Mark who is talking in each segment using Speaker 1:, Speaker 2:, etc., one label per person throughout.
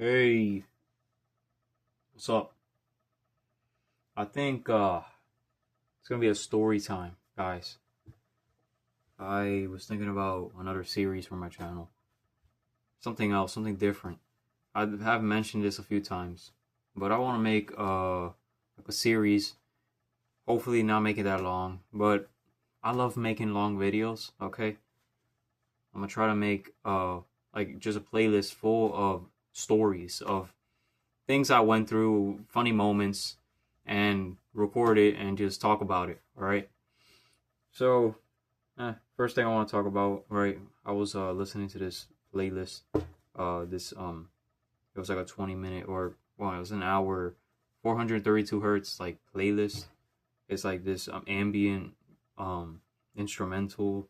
Speaker 1: Hey, what's up? I think it's gonna be a story time, guys. I was thinking about another series for my channel. Something else, something different. I have mentioned this a few times, but I want to make like a series. Hopefully not make it that long, but I love making long videos, okay? I'm gonna try to make like just a playlist full of stories of things I went through, funny moments, and record it and just talk about it. All right. So, first thing I want to talk about, right? I was listening to this playlist. This it was like a 20 minute or well, it was an hour, 432 hertz like playlist. It's like this ambient instrumental.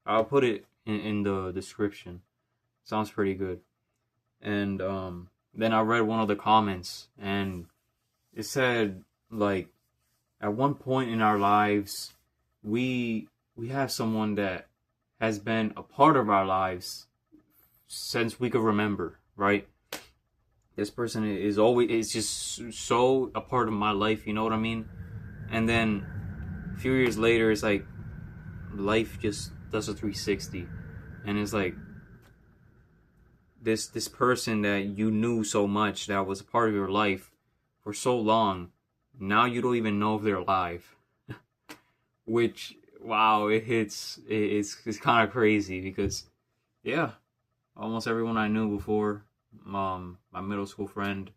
Speaker 1: I'll put it in the description. Sounds pretty good. And then I read one of the comments, and it said like at one point in our lives we have someone that has been a part of our lives since we could remember, right? This person is always, it's just so a part of my life, you know what I mean? And then a few years later, it's like life just does a 360, and it's like this person that you knew so much, that was a part of your life for so long, now you don't even know if they're alive. Which, wow, it hits. It's kind of crazy because, yeah, almost everyone I knew before, my middle school friend,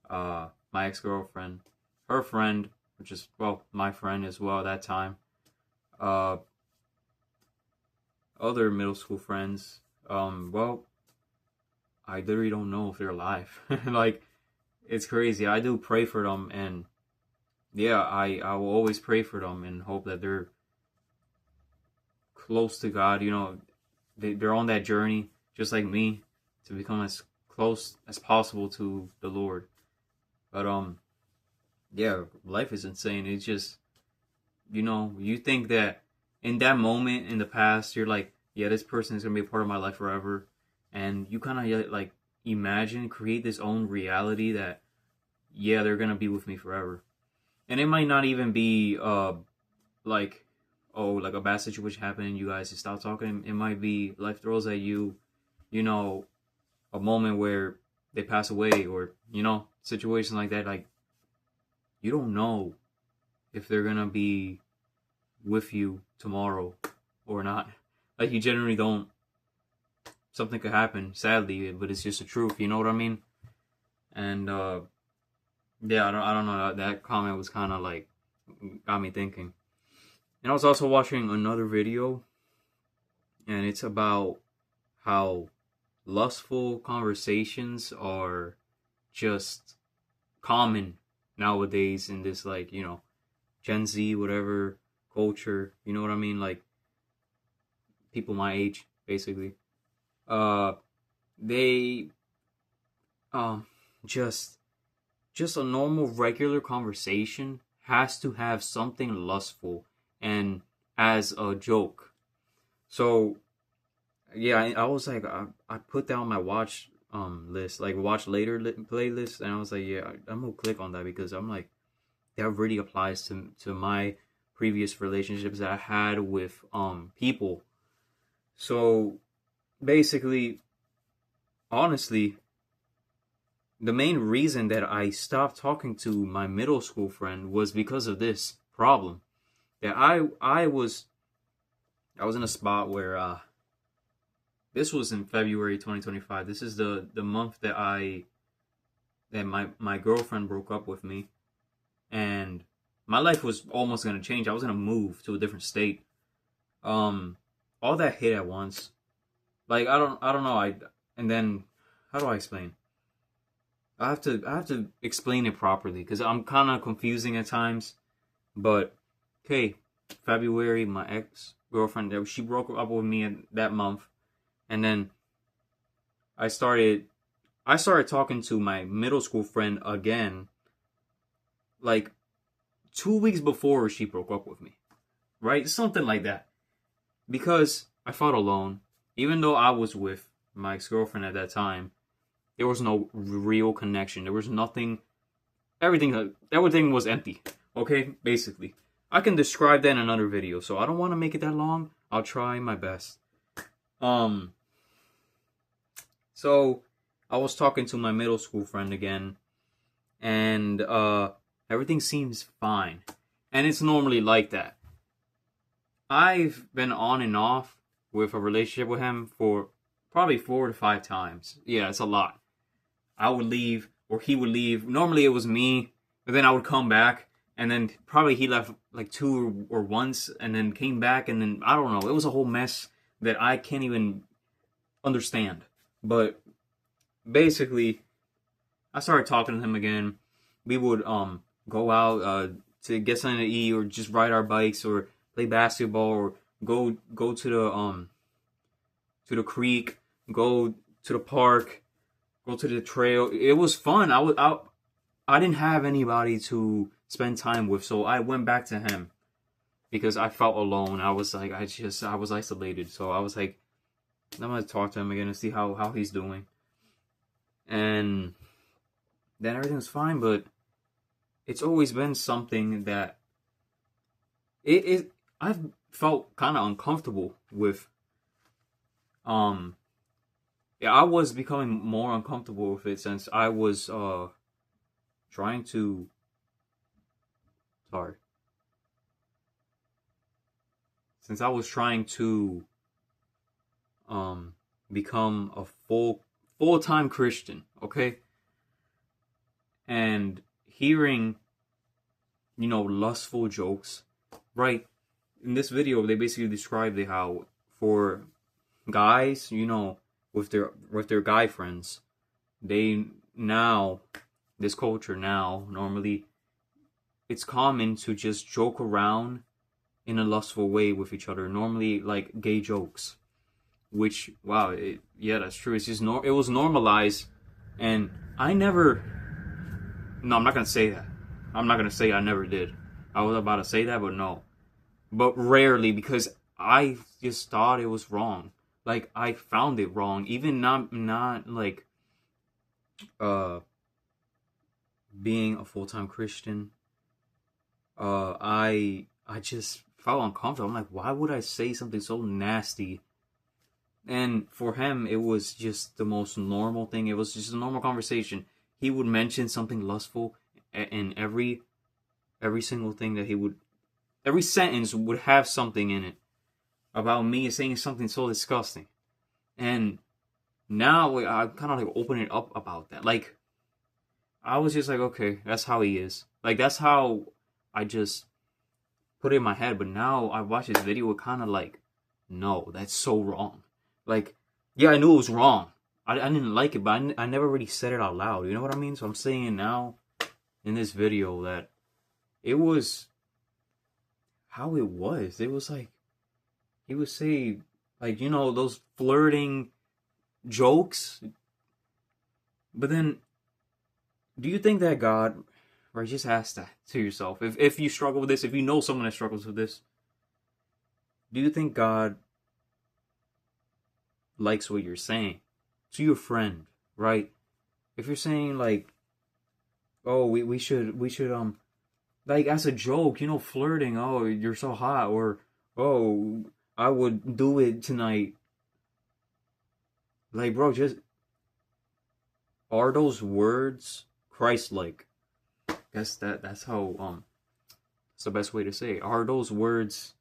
Speaker 1: my ex girlfriend, her friend, which is well my friend as well at that time, uh, other middle school friends, well, I literally don't know if they're alive. Like, it's crazy. I do pray for them, and yeah, I will always pray for them and hope that they're close to God. You know, they're on that journey, just like me, to become as close as possible to the Lord. But yeah, life is insane. It's just, you think that in that moment in the past, you're like, yeah, this person is gonna be a part of my life forever, and you kind of like imagine, create this own reality that yeah, they're gonna be with me forever, and it might not even be like, oh, like a bad situation happened and you guys just stop talking. It might be life throws at you, you know, a moment where they pass away, or situations like that. Like, you don't know if they're gonna be with you tomorrow or not. Like, you generally don't. Something could happen, sadly, but it's just the truth. You know what I mean? And yeah, I don't know. That comment was kind of like got me thinking. And I was also watching another video, and it's about how lustful conversations are just common nowadays in this, like, Gen Z, whatever culture. You know what I mean? Like, people my age, basically. Uh, they um just just a normal regular conversation has to have something lustful and as a joke. So yeah, I was like, I put down my watch list, like watch later playlist, and I was like, yeah, I'm gonna click on that because I'm like, that really applies to my previous relationships that I had with people. So basically, honestly, the main reason that I stopped talking to my middle school friend was because of this problem. That I was in a spot where this was in February 2025. This is the month that my girlfriend broke up with me, and my life was almost gonna change. I was gonna move to a different state. Um, all that hit at once. Like, I don't know. And then, how do I explain? I have to explain it properly because I'm kind of confusing at times. But okay, February, my ex girlfriend, she broke up with me in that month, and then I started I started talking to my middle school friend again, like 2 weeks before she broke up with me, right? Something like that. Because I felt alone, even though I was with my ex girlfriend at that time. There was no real connection. There was nothing. Everything was empty. Okay, basically. I can describe that in another video, so I don't want to make it that long. I'll try my best. So I was talking to my middle school friend again, and everything seems fine. And it's normally like that. I've been on and off with a relationship with him for probably 4 to 5 times. Yeah, it's a lot. I would leave, or he would leave. Normally it was me, but then I would come back, and then probably he left like 2 or once, and then came back, and then I don't know. It was a whole mess that I can't even understand. But basically, I started talking to him again. We would go out to get something to eat, or just ride our bikes, or play basketball, or go to the creek, go to the park, go to the trail. It was fun. I didn't have anybody to spend time with, so I went back to him because I felt alone. I was like, I was isolated. So I was like, I'm gonna talk to him again and see how he's doing. And then everything was fine, but it's always been something that I've felt kind of uncomfortable with. Yeah, I was becoming more uncomfortable with it since I was trying to since I was trying to become a full-time Christian, okay? And hearing, lustful jokes, right? In this video, they basically described how for guys, with their guy friends, this culture now, normally, it's common to just joke around in a lustful way with each other. Normally, like gay jokes, which, wow, yeah, that's true. It's just it was normalized, and I never. No, I'm not gonna say that. I'm not gonna say I never did. I was about to say that, but no. But rarely, because I just thought it was wrong. Like, I found it wrong. Even not like being a full-time Christian. I just felt uncomfortable. I'm like, why would I say something so nasty? And for him, it was just the most normal thing. It was just a normal conversation. He would mention something lustful, and every single thing that every sentence would have something in it about me saying something so disgusting. And now I kind of like open it up about that. Like, I was just like, okay, that's how he is. Like, that's how I just put it in my head. But now I watch this video, it kind of like, no, that's so wrong. Like, yeah, I knew it was wrong. I didn't like it, but I never really said it out loud. You know what I mean? So I'm saying it now in this video that it was how it was. It was like, he would say, like, those flirting jokes. But then, do you think that God, right, just ask that to yourself. If you struggle with this, if you know someone that struggles with this, do you think God likes what you're saying to your friend, right? If you're saying like, oh, we should like, as a joke, flirting, oh, you're so hot, or oh, I would do it tonight. Like, bro, are those words Christ-like? That's how it's the best way to say it. Are those words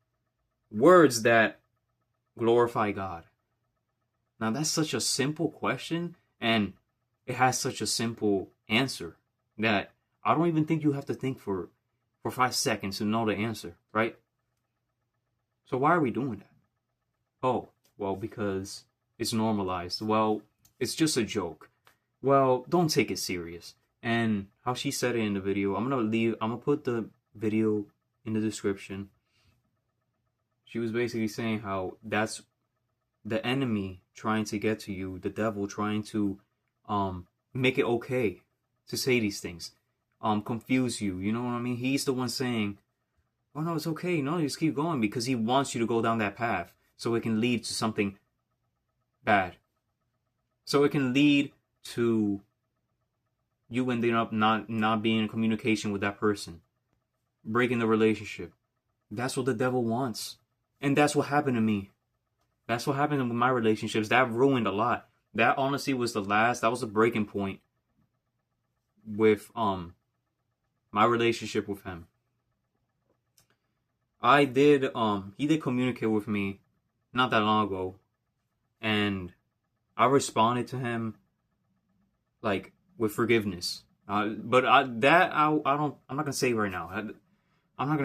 Speaker 1: that glorify God? Now, that's such a simple question, and it has such a simple answer that I don't even think you have to think for 5 seconds to know the answer, right? So why are we doing that? Oh, well, because it's normalized. Well, it's just a joke. Well, don't take it serious. And how she said it in the video, I'm gonna put the video in the description. She was basically saying how that's the enemy trying to get to you, the devil trying to make it okay to say these things, confuse you. You know what I mean? He's the one saying, "Oh no, it's okay. No, just keep going," because he wants you to go down that path, so it can lead to something bad. So it can lead to you ending up not being in communication with that person, breaking the relationship. That's what the devil wants. And that's what happened to me. That's what happened with my relationships. That ruined a lot. That honestly was that was the breaking point with my relationship with him. He did communicate with me not that long ago, and I responded to him like with forgiveness. But I'm not gonna say right now. I'm not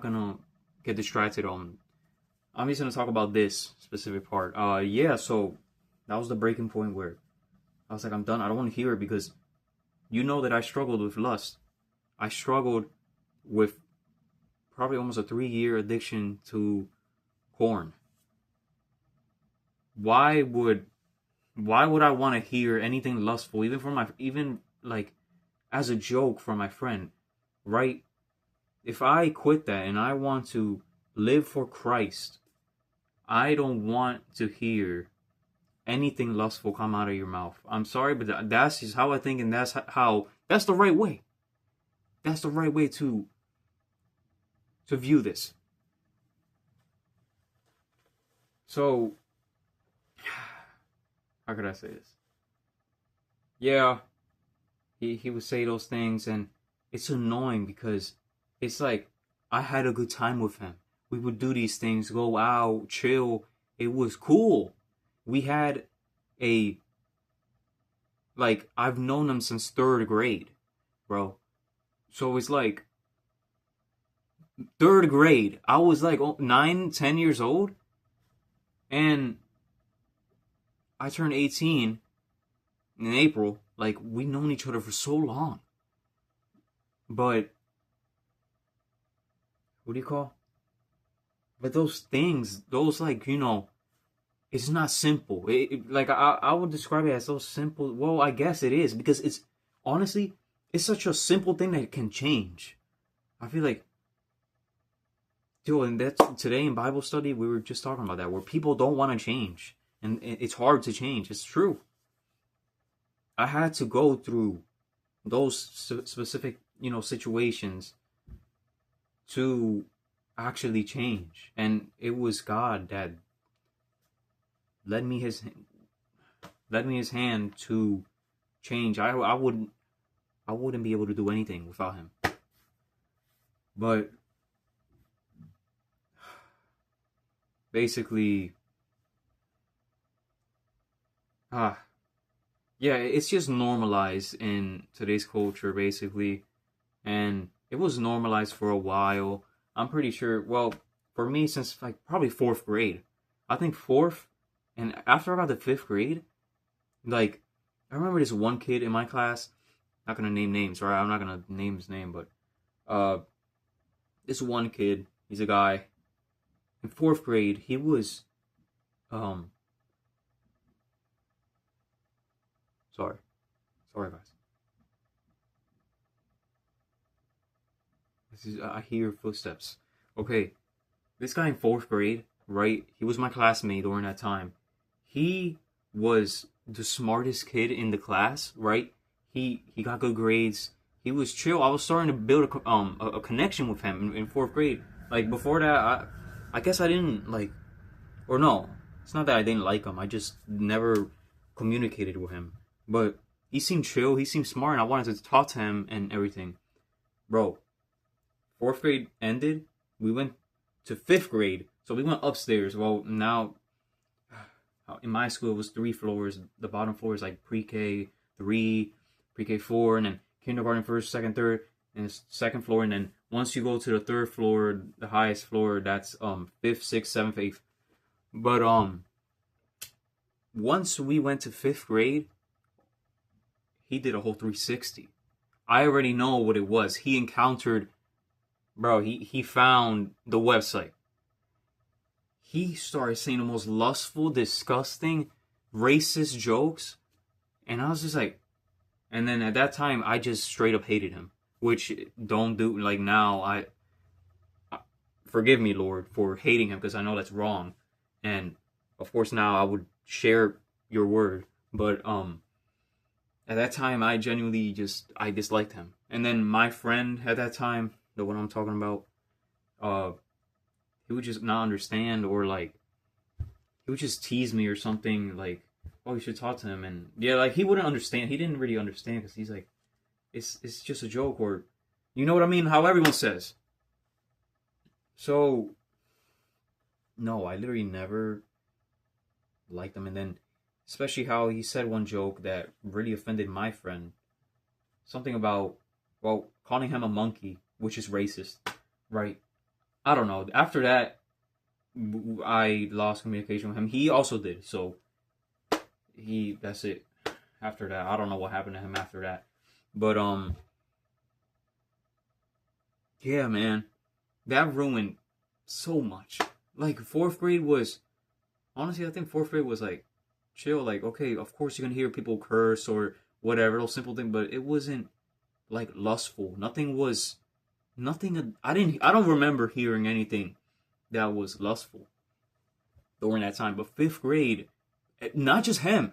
Speaker 1: gonna get distracted on. I'm just gonna talk about this specific part. Yeah. So that was the breaking point where I was like, I'm done. I don't want to hear it because you know that I struggled with lust. I struggled with probably almost a 3-year addiction to porn. Why would I want to hear anything lustful, even like as a joke from my friend, right? If I quit that and I want to live for Christ, I don't want to hear anything lustful come out of your mouth. I'm sorry, but that's just how I think, and that's the right way. That's the right way to view this. So, how could I say this? Yeah, he would say those things, and it's annoying because it's like I had a good time with him. We would do these things, go out, chill. It was cool. We had I've known him since 3rd grade, bro. So it's like 3rd grade. I was like 9, 10 years old, and I turned 18 in April. Like, we've known each other for so long. But what do you call? But those things, it's not simple. I would describe it as so simple. Well, I guess it is, because it's honestly, it's such a simple thing that it can change. I feel like, and that's today in Bible study, we were just talking about that, where people don't want to change, and it's hard to change. It's true. I had to go through those specific, situations to actually change, and it was God that led me his hand to change. I wouldn't be able to do anything without him. But basically, yeah, it's just normalized in today's culture, basically, and it was normalized for a while. I'm pretty sure. Well, for me, since like probably 4th grade, I think 4th. And after I got to 5th grade, like, I remember this one kid in my class, not going to name names, right? I'm not going to name his name, but this one kid, he's a guy, in 4th grade, he was, sorry guys. I hear footsteps. Okay, this guy in 4th grade, right? He was my classmate during that time. He was the smartest kid in the class, right? He got good grades. He was chill. I was starting to build a connection with him in 4th grade. Like, before that, I guess I didn't like, or no, it's not that I didn't like him. I just never communicated with him. But he seemed chill. He seemed smart, and I wanted to talk to him and everything. Bro, 4th grade ended. We went to 5th grade. So we went upstairs. Well, now, in my school, it was 3 floors. The bottom floor is like pre-K 3, pre-K 4, and then kindergarten 1st, 2nd, 3rd, and 2nd floor. And then once you go to the 3rd floor, the highest floor, that's 5th, 6th, 7th, 8th. But once we went to 5th grade, he did a whole 360. I already know what it was. He encountered, bro, he found the website. He started saying the most lustful, disgusting, racist jokes. And I was just like, and then at that time, I just straight up hated him. Which, don't do, like, now, I forgive me, Lord, for hating him, because I know that's wrong. And, of course, now I would share your word. But, at that time, I genuinely I disliked him. And then my friend at that time, the one I'm talking about, he would just not understand, or like he would just tease me or something, like, oh, you should talk to him. And yeah, like he wouldn't understand. He didn't really understand, because he's like, it's just a joke, or you know what I mean? How everyone says. So no, I literally never liked him. And then especially how he said one joke that really offended my friend. Something about, well, calling him a monkey, which is racist, right? I don't know. After that, I lost communication with him. He also did. So that's it. After that, I don't know what happened to him after that. But yeah, man, that ruined so much. Like fourth grade was, honestly, I think fourth grade was like chill. Like, okay, of course you're gonna hear people curse or whatever, those simple things, but it wasn't like lustful. Nothing. I don't remember hearing anything that was lustful during that time. But fifth grade, not just him,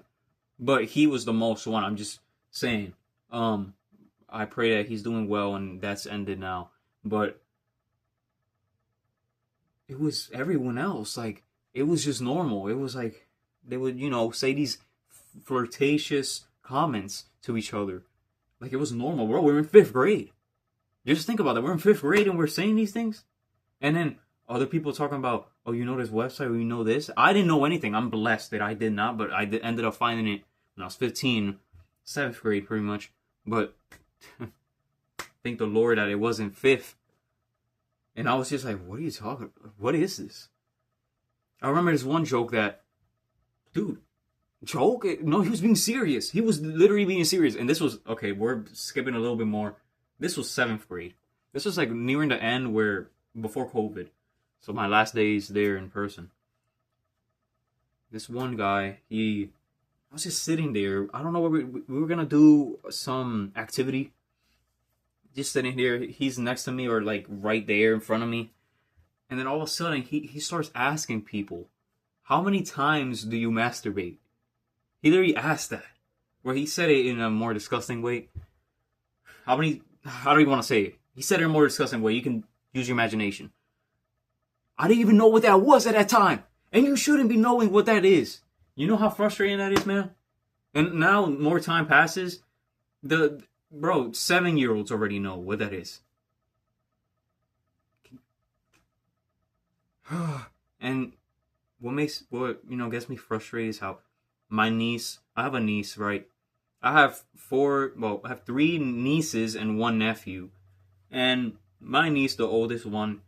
Speaker 1: but he was the most one. I'm just saying. I pray that he's doing well and that's ended now. But it was everyone else. Like, it was just normal. It was like they would, say these flirtatious comments to each other. Like, it was normal, bro. We're in fifth grade. Just think about that. We're in fifth grade and we're saying these things. And then other people talking about, oh, you know this website, or you know this. I didn't know anything. I'm blessed that I did not, but ended up finding it when I was 15, seventh grade pretty much. But thank the Lord that it wasn't fifth. And I was just like, what are you talking about? What is this? I remember this one joke that, dude, joke? No, he was being serious. He was literally being serious. And this was, okay, we're skipping a little bit more. This was seventh grade. This was like nearing the end, before COVID. So my last days there in person. This one guy, I was just sitting there. I don't know what we were going to do some activity. Just sitting there. He's next to me, or like right there in front of me. And then all of a sudden, he starts asking people, how many times do you masturbate? He literally asked that. Where he said it in a more disgusting way. How do you want to say it? He said it in a more disgusting way. You can use your imagination. I didn't even know what that was at that time. And you shouldn't be knowing what that is. You know how frustrating that is, man? And now more time passes. 7-year-olds already know what that is. And what gets me frustrated is how my niece, I have a niece, right? I have 3 nieces and 1 nephew. And my niece, the oldest one,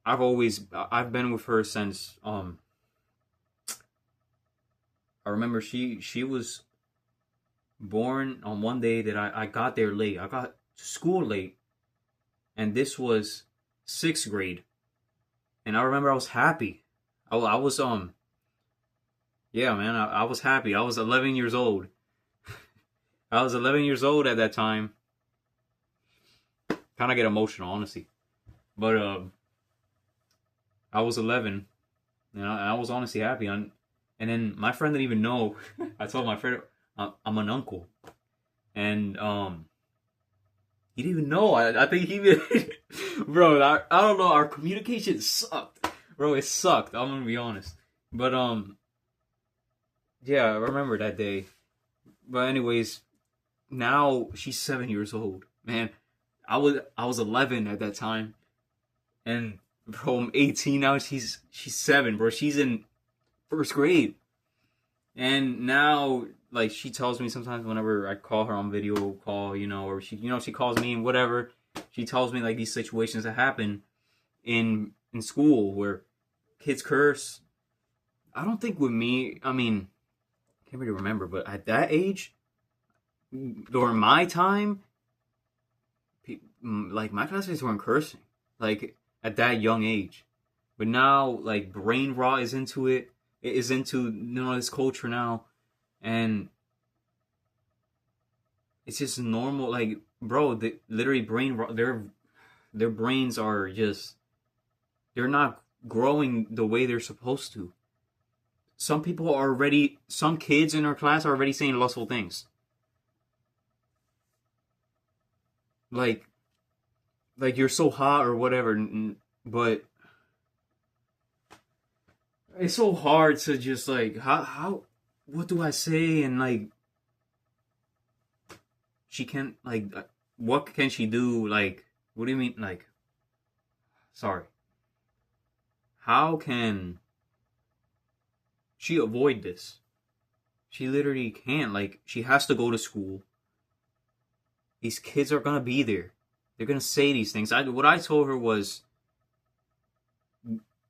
Speaker 1: I've been with her since, I remember she was born on one day that I got there late. I got to school late. And this was 6th grade. And I remember I was happy. I was, yeah, man, I was happy. I was 11 years old. I was 11 years old at that time. Kind of get emotional, honestly. But I was 11, and I was honestly happy. And then my friend didn't even know. I told my friend I'm an uncle, and he didn't even know. I think he, bro. I don't know. Our communication sucked, bro. It sucked. I'm gonna be honest. But yeah, I remember that day. But anyways, now she's 7 years old. Man, I was 11 at that time, and bro, I'm 18 now. She's 7, bro. She's in 1st grade, and now like she tells me sometimes whenever I call her on video call, or she calls me and whatever, she tells me like these situations that happen in school where kids curse. I don't think with me. I mean, I can't really remember, but at that age, during my time, like my classmates weren't cursing, like at that young age. But now, like brain rot is into it. It is into this culture now, and it's just normal. Like, bro, literally brain rot. Their brains are just, they're not growing the way they're supposed to. Some kids in our class are already saying lustful things. like you're so hot or whatever, but it's so hard to just like how what do I say, and like she can't, like, what can she do, like, what do you mean, like, sorry, how can she avoid this? She literally can't. Like, she has to go to school. These kids are gonna be there. They're gonna say these things. What I told her was,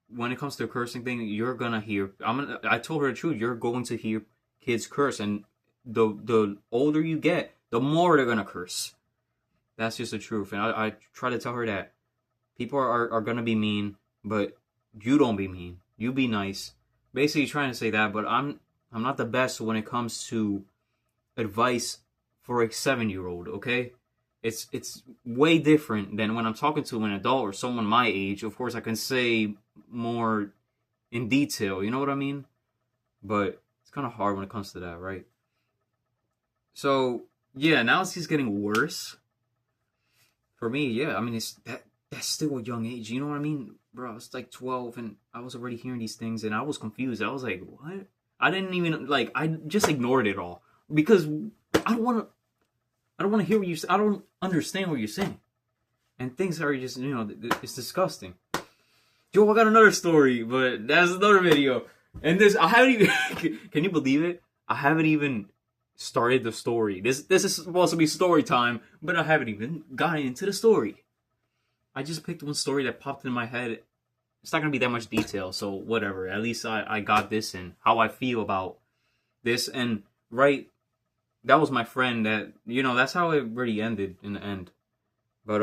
Speaker 1: when it comes to the cursing thing, you're gonna hear. I told her the truth. You're going to hear kids curse, and the older you get, the more they're gonna curse. That's just the truth. And I try to tell her that people are gonna be mean, but you don't be mean. You be nice. Basically, trying to say that. But I'm not the best when it comes to advice for a 7-year-old. Okay. It's way different than when I'm talking to an adult or someone my age. Of course, I can say more in detail. You know what I mean? But it's kind of hard when it comes to that, right? So yeah, now it's just getting worse for me. Yeah, I mean, that's still a young age. You know what I mean, bro? I was like 12, and I was already hearing these things, and I was confused. I was like, what? I didn't even like. I just ignored it all because I don't want to hear what you say. I don't understand what you're saying. And things are just, it's disgusting. Joe, I got another story, but that's another video. And I haven't even, can you believe it? I haven't even started the story. This is supposed to be story time, but I haven't even gotten into the story. I just picked one story that popped in my head. It's not going to be that much detail, so whatever. At least I got this and how I feel about this. And, right, that was my friend that, that's how it really ended in the end. But,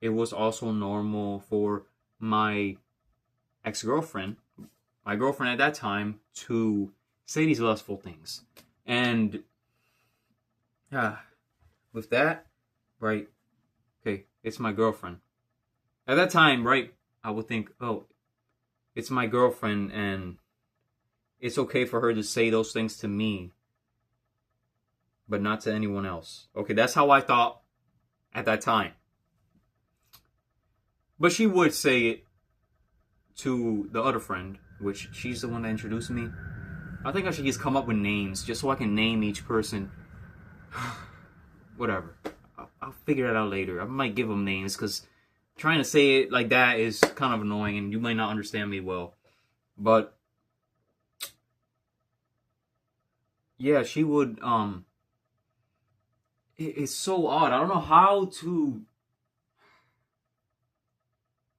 Speaker 1: it was also normal for my ex-girlfriend, my girlfriend at that time, to say these lustful things. And, with that, right, okay, it's my girlfriend. At that time, right, I would think, oh, it's my girlfriend and it's okay for her to say those things to me, but not to anyone else. Okay, that's how I thought at that time. But she would say it to the other friend, which she's the one that introduced me. I think I should just come up with names just so I can name each person. Whatever. I'll figure that out later. I might give them names because trying to say it like that is kind of annoying and you might not understand me well. But yeah, she would, it's so odd. I don't know how to,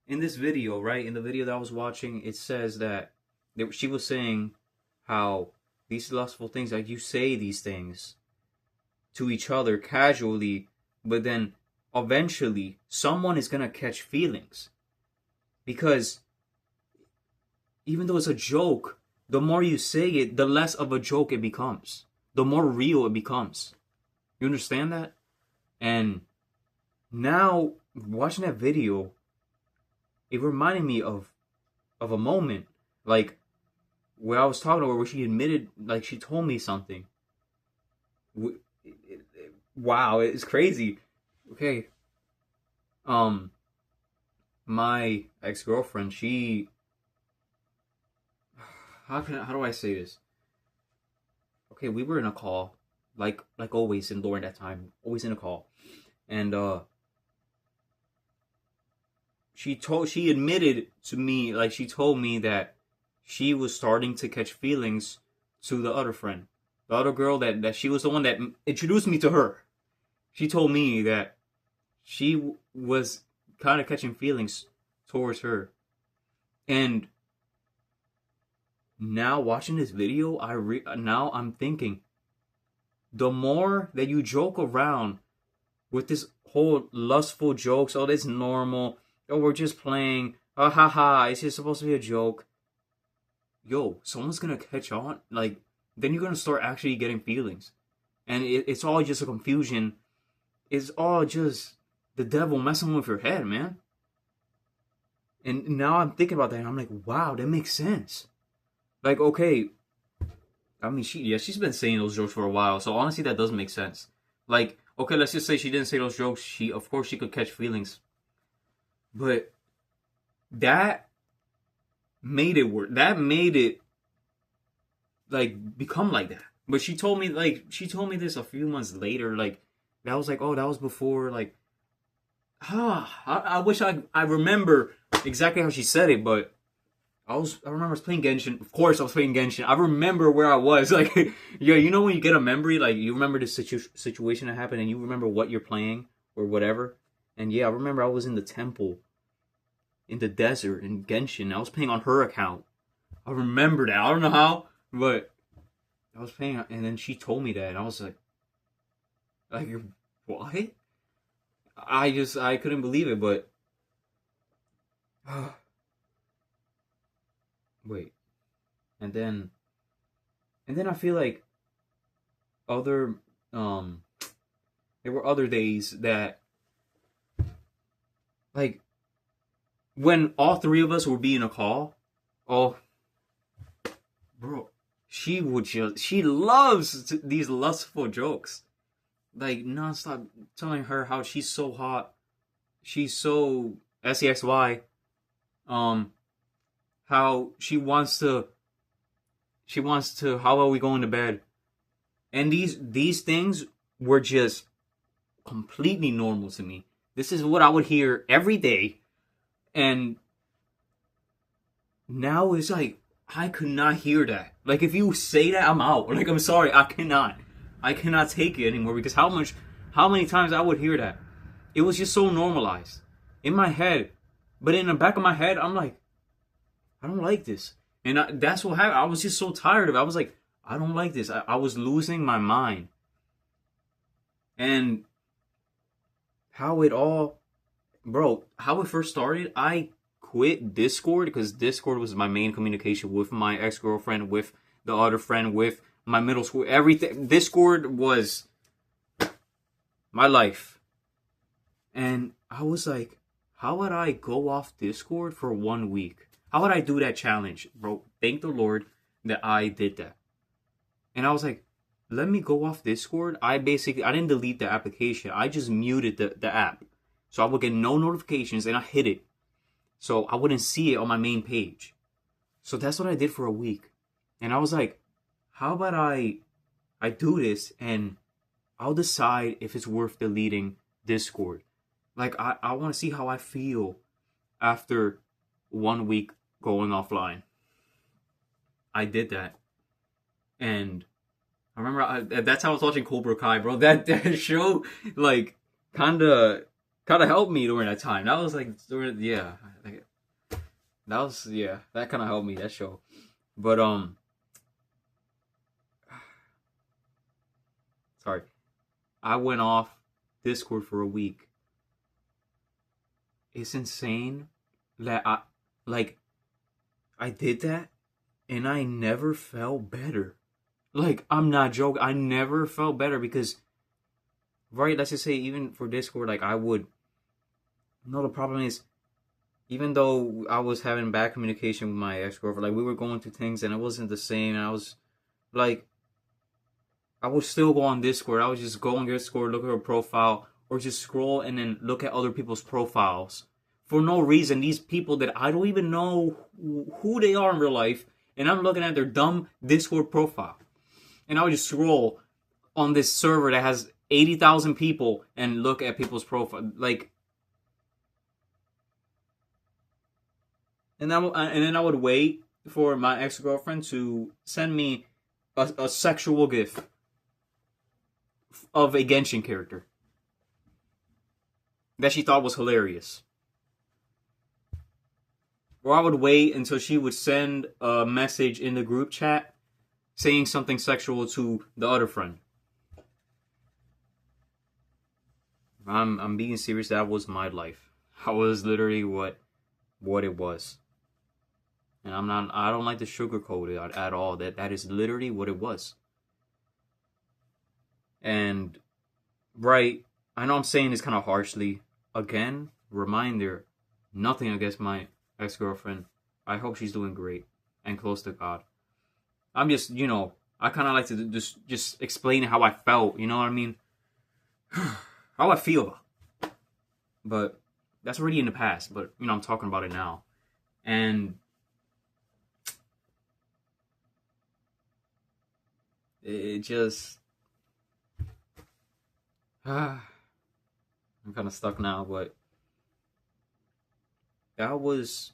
Speaker 1: in this video, right, in the video that I was watching, it says that she was saying how these lustful things, like, you say these things to each other casually, but then eventually someone is going to catch feelings. Because even though it's a joke, the more you say it, the less of a joke it becomes. The more real it becomes. You understand that? And now, watching that video, it reminded me of a moment, like, where I was talking to her, where she admitted, like, she told me something. Wow, it's crazy. Okay. My ex-girlfriend, how do I say this? Okay, we were in a call, like always during that time, always in a call. And, she admitted to me, like, she told me that she was starting to catch feelings to the other friend. The other girl that she was the one that introduced me to her. She told me that she was kind of catching feelings towards her. And now watching this video, now I'm thinking, the more that you joke around with this whole lustful jokes, oh, that's normal, oh, we're just playing, oh, haha, it's just supposed to be a joke. Yo, someone's gonna catch on, like, then you're gonna start actually getting feelings. And it's all just a confusion. It's all just the devil messing with your head, man. And now I'm thinking about that, and I'm like, wow, that makes sense. Like, okay, I mean, she's been saying those jokes for a while, so honestly, that does make sense. Like, Okay, let's just say she didn't say those jokes. Of course, she could catch feelings, but that made it work. That made it like become like that. But she told me this a few months later. Like that was like, oh, that was before. Like, I wish I remember exactly how she said it, but I remember I was playing Genshin. Of course, I was playing Genshin. I remember where I was. Like, yeah, you know when you get a memory, like you remember the situation that happened, and you remember what you're playing or whatever. And yeah, I remember I was in the temple, in the desert, in Genshin. I was playing on her account. I remember that. I don't know how, but I was playing, and then she told me that, and I was like, what? I couldn't believe it, but wait, and then I feel like other there were other days that like when all three of us would be in a call. Oh, bro, she loves these lustful jokes, like nonstop telling her how she's so hot, she's so sexy, how she wants to how are we going to bed, and these things were just completely normal to me. This is what I would hear every day, and now it's like I could not hear that. Like if you say that, I'm out. Like I'm sorry, I cannot take it anymore, because how many times I would hear that. It was just so normalized in my head, but in the back of my head, I'm like, I don't like this, and that's what happened. I was just so tired of it. I was like, I don't like this. I was losing my mind, and how it first started, I quit Discord because Discord was my main communication with my ex-girlfriend, with the other friend, with my middle school, everything. Discord was my life. And I was like, how would I go off Discord for 1 week? How would I do that challenge? Bro, thank the Lord that I did that. And I was like, let me go off Discord. I didn't delete the application. I just muted the app. So I would get no notifications, and I hid it, so I wouldn't see it on my main page. So that's what I did for a week. And I was like, how about I do this, and I'll decide if it's worth deleting Discord. Like, I want to see how I feel after 1 week going offline. I did that. And I remember that's how I was watching Cobra Kai, bro. That show, like, kind of helped me during that time. That was like, yeah. That kind of helped me, that show. But, sorry. I went off Discord for a week. It's insane that I did that, and I never felt better. Like, I'm not joking. I never felt better because, right, let's just say even for Discord, like the problem is, even though I was having bad communication with my ex-girlfriend, like we were going through things and it wasn't the same, and I was like, I would still go on Discord. I would just go on Discord, look at her profile, or just scroll and then look at other people's profiles. For no reason, these people that I don't even know who they are in real life, and I'm looking at their dumb Discord profile. And I would just scroll on this server that has 80,000 people and look at people's profile. Like, and then I would wait for my ex-girlfriend to send me a sexual gif of a Genshin character that she thought was hilarious. Or I would wait until she would send a message in the group chat saying something sexual to the other friend. I'm being serious. That was my life. That was literally what it was. And I don't like to sugarcoat it at all. That is literally what it was. And, right, I know I'm saying this kind of harshly. Again, reminder, nothing against my ex-girlfriend. I hope she's doing great and close to God. I'm just, I kind of like to just explain how I felt, you know what I mean? how I feel about it. But that's already in the past. But you know, I'm talking about it now, and it just I'm kind of stuck now. But that was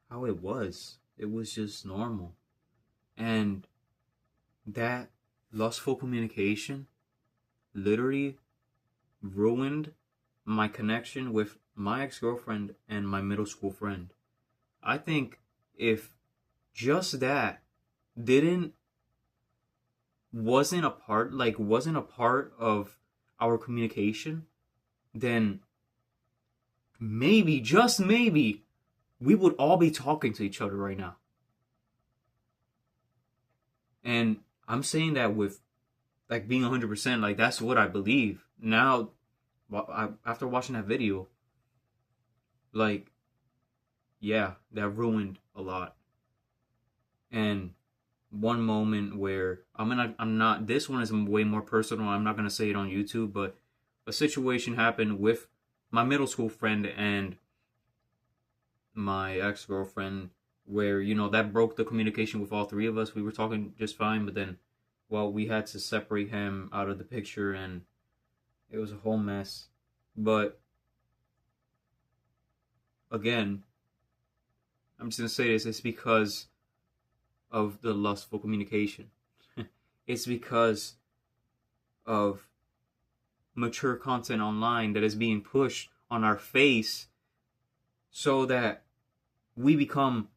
Speaker 1: how it was. It was just normal, and that lustful communication literally ruined my connection with my ex-girlfriend and my middle school friend. I think if just that didn't wasn't a part of our communication, then maybe, just maybe, we would all be talking to each other right now. And I'm saying that with like being 100%, like that's what I believe. Now, after watching that video, like, yeah, that ruined a lot. And one moment where I'm not, this one is way more personal. I'm not going to say it on YouTube, but a situation happened with my middle school friend and my ex-girlfriend where, you know, that broke the communication with all three of us. We were talking just fine, but then, well, we had to separate him out of the picture and it was a whole mess. But again, I'm just going to say this, it's because of the lustful communication. It's because of mature content online that is being pushed on our face so that we become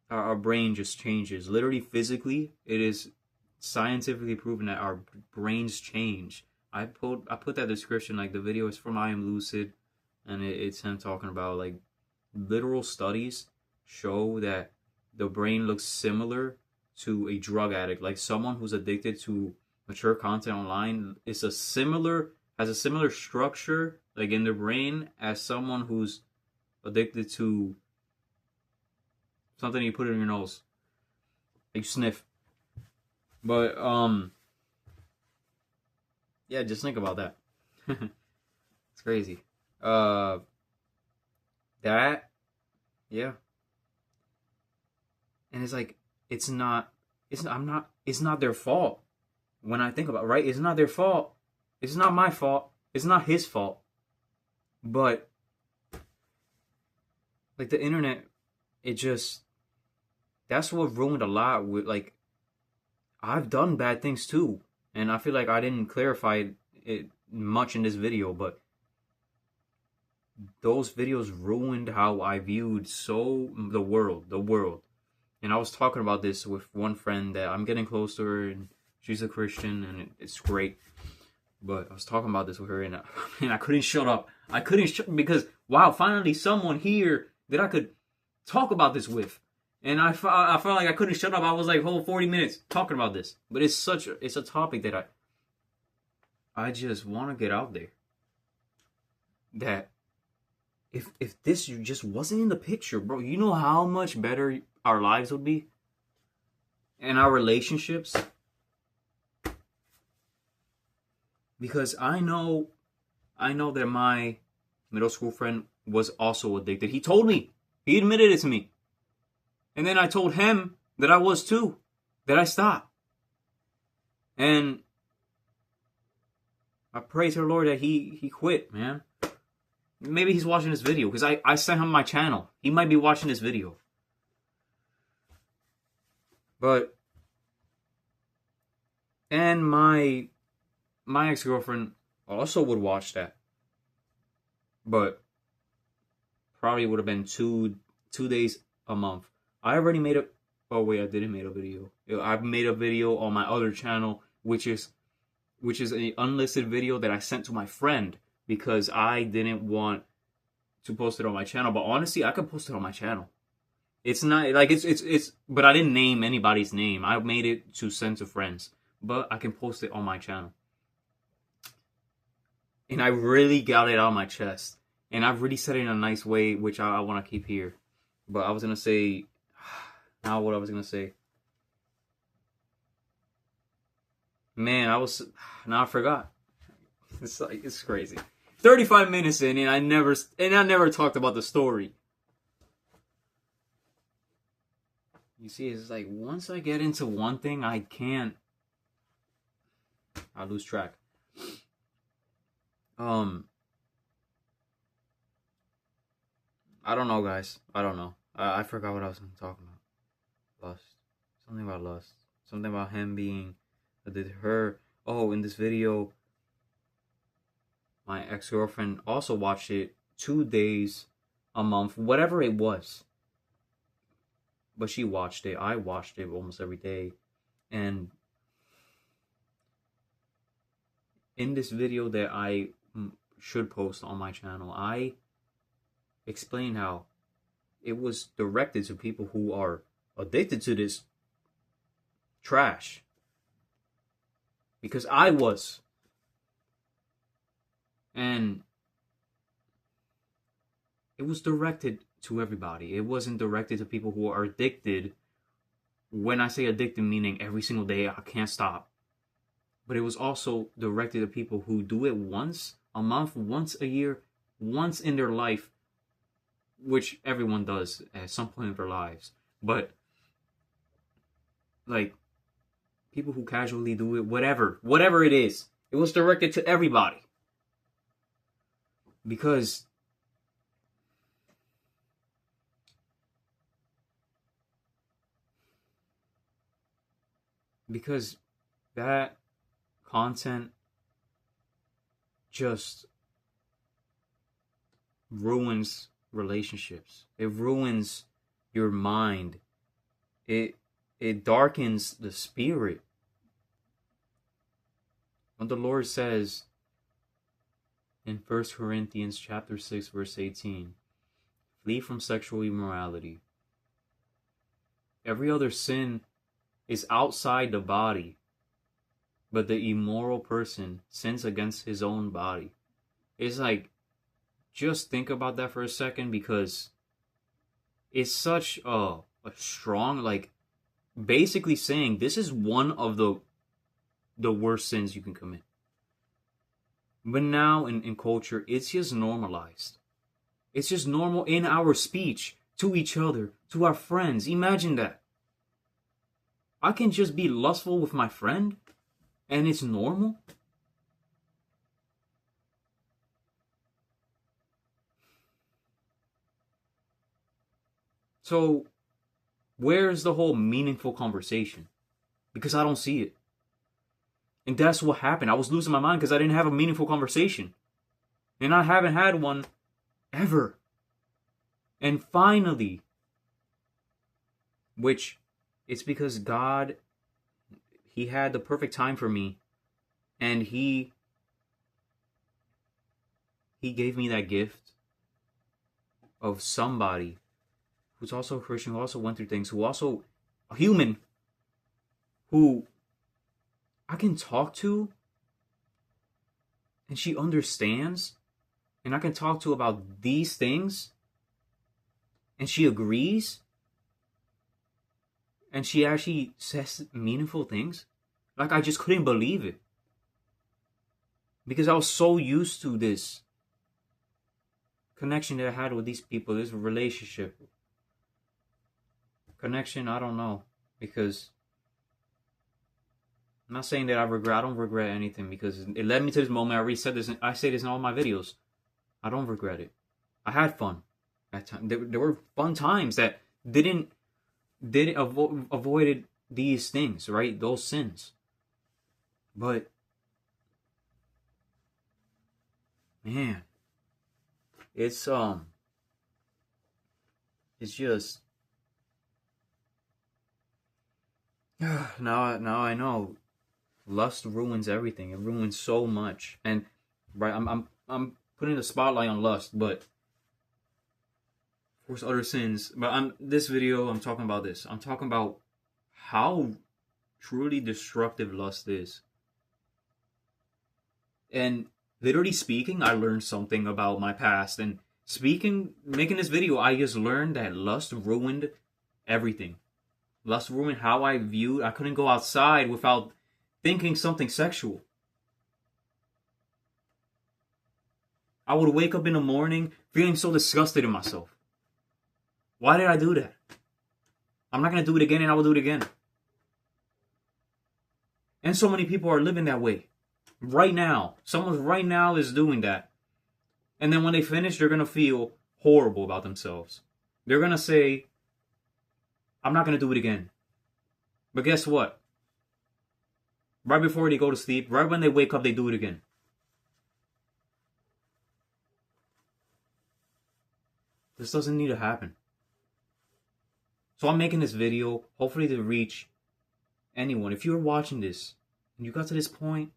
Speaker 1: our brain just changes. Literally, physically, it is scientifically proven that our brains change. I put that description, like the video is from I Am Lucid, and it's him talking about like literal studies show that the brain looks similar to a drug addict, like someone who's addicted to mature content online has a similar structure like in their brain as someone who's addicted to something you put in your nose, like you sniff. But yeah, just think about that. It's crazy. That, yeah. And it's like, it's not their fault. When I think about it, right? It's not their fault. It's not my fault. It's not his fault. But like the internet, that's what ruined a lot with, like, I've done bad things too. And I feel like I didn't clarify it much in this video, but those videos ruined how I viewed the world. And I was talking about this with one friend that I'm getting close to her, and she's a Christian, and it's great. But I was talking about this with her, and I couldn't shut up. Because, wow, finally someone here that I could talk about this with. And I felt like I couldn't shut up. I was like, whole 40 minutes talking about this. But it's a topic that I just want to get out there. That if this just wasn't in the picture, bro, you know how much better our lives would be? And our relationships? Because I know that my middle school friend was also addicted. He told me. He admitted it to me. And then I told him that I was too. That I stopped. And I pray to the Lord that he quit, man. Maybe he's watching this video, because I sent him my channel. He might be watching this video. But, and my ex-girlfriend also would watch that. But probably would have been two days a month. I already made a... Oh, wait, I didn't make a video. I've made a video on my other channel, which is an unlisted video that I sent to my friend because I didn't want to post it on my channel. But honestly, I could post it on my channel. It's not... Like, it's... But I didn't name anybody's name. I made it to send to friends. But I can post it on my channel. And I really got it out of my chest. And I've really said it in a nice way, which I want to keep here. But I was going to say... Now what I was going to say. Man, now I forgot. It's crazy. 35 minutes in, and I never talked about the story. You see, it's like once I get into one thing, I lose track. I don't know, guys. I don't know. I forgot what I was talking about. Lust. Something about lust. Something about him being her. Oh, in this video, my ex-girlfriend also watched it 2 days, a month, whatever it was. But she watched it. I watched it almost every day. And in this video that I should post on my channel, I explain how it was directed to people who are addicted to this trash. Because I was. And it was directed to everybody. It wasn't directed to people who are addicted. When I say addicted, meaning every single day, I can't stop. But it was also directed to people who do it once a month, once a year, once in their life, which everyone does at some point in their lives. But like people who casually do it, whatever it is, it was directed to everybody. Because that content just ruins relationships. It ruins your mind. It darkens the spirit. When the Lord says in 1 Corinthians chapter 6 verse 18, flee from sexual immorality. Every other sin is outside the body, but the immoral person sins against his own body. It's like, just think about that for a second, because it's such a strong, like, basically saying this is one of the worst sins you can commit. But now in culture, it's just normalized. It's just normal in our speech to each other, to our friends. Imagine that. I can just be lustful with my friend, and it's normal. So, where's the whole meaningful conversation? Because I don't see it. And that's what happened. I was losing my mind because I didn't have a meaningful conversation. And I haven't had one ever. And finally, which it's because God, He had the perfect time for me. And He gave me that gift of somebody who's also a Christian, who also went through things, who also a human, who I can talk to, and she understands, and I can talk to about these things, and she agrees, and she actually says meaningful things. Like, I just couldn't believe it. Because I was so used to this connection that I had with these people, this relationship. Connection, I don't know. Because I'm not saying that I don't regret anything, because it led me to this moment. I already said this, I say this in all my videos. I don't regret it. I had fun at times. There were fun times that didn't avoided these things, right? Those sins. But man, it's just now I know lust ruins everything. It ruins so much. And right, I'm putting the spotlight on lust, but of course other sins. But this video, I'm talking about this. I'm talking about how truly destructive lust is. And literally speaking, I learned something about my past. And making this video, I just learned that lust ruined everything. Lust ruined how I couldn't go outside without thinking something sexual. I would wake up in the morning feeling so disgusted in myself. Why did I do that? I'm not going to do it again, and I will do it again. And so many people are living that way. Right now. Someone right now is doing that. And then when they finish, they're going to feel horrible about themselves. They're going to say, I'm not going to do it again. But guess what? Right before they go to sleep, right when they wake up, they do it again. This doesn't need to happen. So I'm making this video, hopefully to reach anyone. If you're watching this and you got to this point,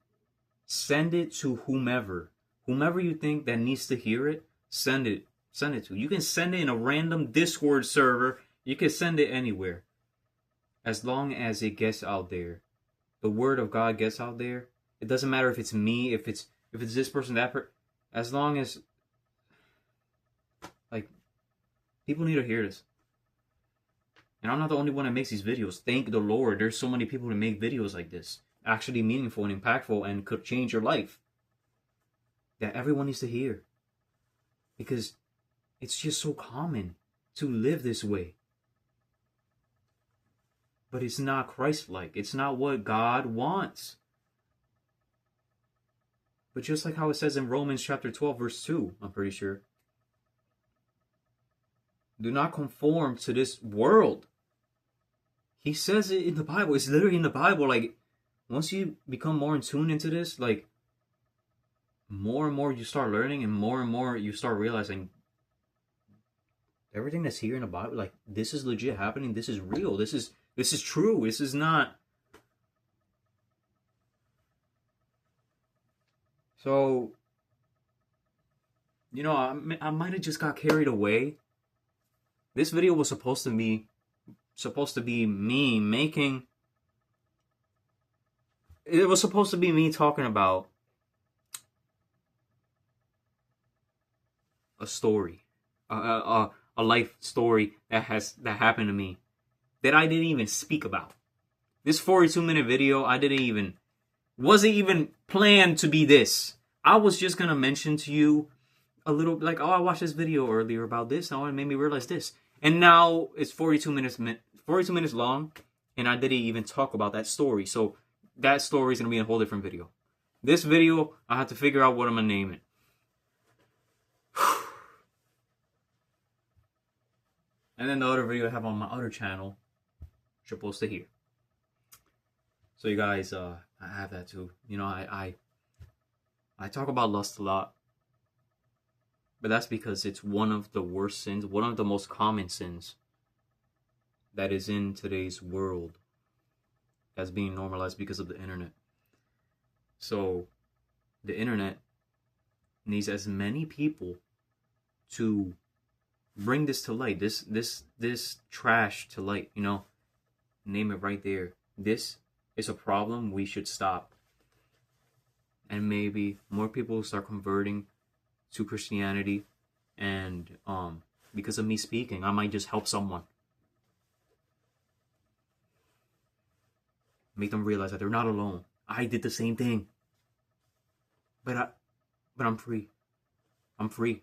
Speaker 1: send it to whomever. Whomever you think that needs to hear it, send it to. You can send it in a random Discord server. You can send it anywhere. As long as it gets out there. The word of God gets out there. It doesn't matter if it's me, if it's this person, that person. As long as, like, people need to hear this. And I'm not the only one that makes these videos. Thank the Lord. There's so many people who make videos like this. Actually meaningful and impactful and could change your life. That everyone needs to hear. Because it's just so common to live this way. But it's not Christ-like. It's not what God wants. But just like how it says in Romans chapter 12, verse 2, I'm pretty sure. Do not conform to this world. He says it in the Bible. It's literally in the Bible. Like, once you become more in tune into this, like, more and more you start learning and more you start realizing everything that's here in the Bible, like, this is legit happening. This is real. This is true. This is not. So, you know, I might have just got carried away. This video was supposed to be me making. It was supposed to be me talking about a story, a life story that happened to me that I didn't even speak about. This 42-minute video, wasn't even planned to be this. I was just gonna mention to you a little, like, oh, I watched this video earlier about this, and it made me realize this. And now it's 42 minutes long, and I didn't even talk about that story. So that story is gonna be in a whole different video. This video, I have to figure out what I'm gonna name it. And then the other video I have on my other channel, you're supposed to hear. So you guys, I have that too. You know, I talk about lust a lot. But that's because it's one of the worst sins, one of the most common sins that is in today's world that's being normalized because of the internet. So the internet needs as many people to bring this to light, this trash to light, you know, name it right there. This is a problem we should stop. And maybe more people will start converting to Christianity, and because of me speaking, I might just help someone. Make them realize that they're not alone. I did the same thing. But I'm free. I'm free.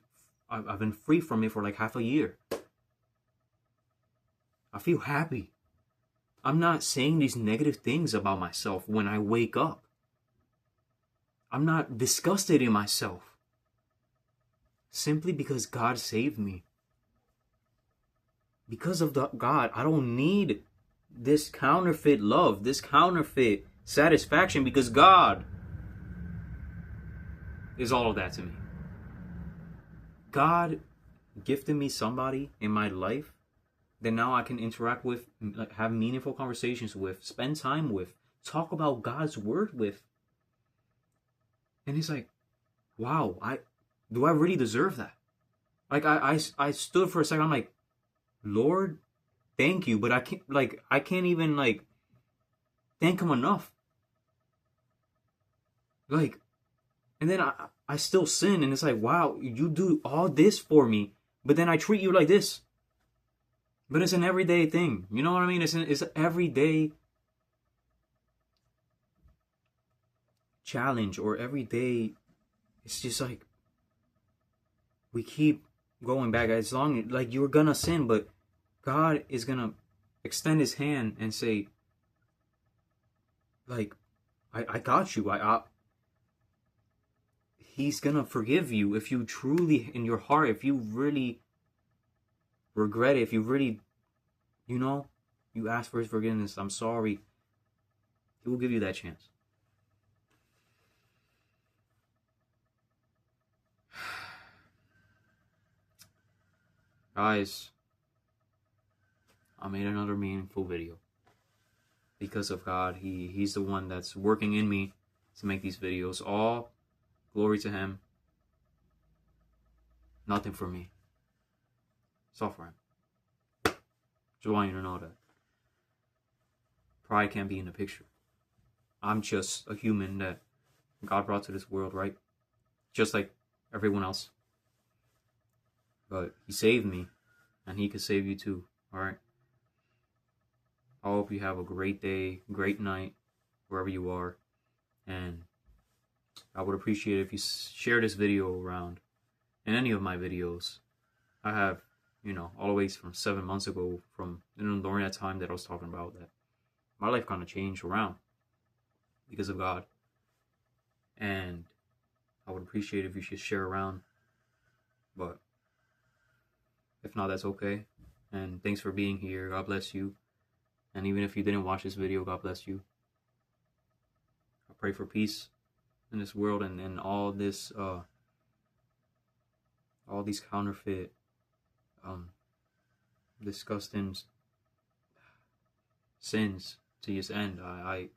Speaker 1: I've been free from it for like half a year. I feel happy. I'm not saying these negative things about myself when I wake up. I'm not disgusted in myself. Simply because God saved me. Because of God, I don't need this counterfeit love, this counterfeit satisfaction, because God is all of that to me. God gifted me somebody in my life that now I can interact with, like, have meaningful conversations with, spend time with, talk about God's word with. And it's like, wow, do I really deserve that? Like, I stood for a second. I'm like, Lord, thank you, but I can't even like thank him enough. Like, and then I still sin, and it's like, wow, you do all this for me, but then I treat you like this. But it's an everyday thing. You know what I mean? It's an everyday challenge or every day, it's just like we keep going back. As long like you're gonna sin, but God is gonna extend his hand and say, like, I got you. He's gonna forgive you if you truly, in your heart, if you really regret it, if you really, you ask for his forgiveness, I'm sorry, he will give you that chance. Guys, I made another meaningful video. Because of God, he's the one that's working in me to make these videos. All glory to him. Nothing for me. It's all for him. Just want you to know that. Pride can't be in the picture. I'm just a human that God brought to this world, right? Just like everyone else. But he saved me, and he could save you too, alright? I hope you have a great day, great night, wherever you are. And I would appreciate it if you share this video around. And any of my videos. I have, all the way from 7 months ago, from during that time that I was talking about, that my life kind of changed around because of God. And I would appreciate it if you should share around. But if not, that's okay. And thanks for being here. God bless you. And even if you didn't watch this video, God bless you. I pray for peace in this world and all this, all these counterfeit, disgusting sins to just end. I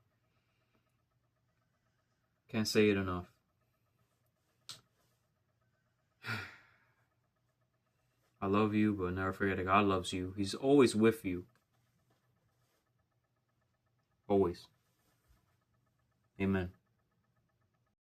Speaker 1: can't say it enough. I love you, but never forget that God loves you. He's always with you. Always. Amen.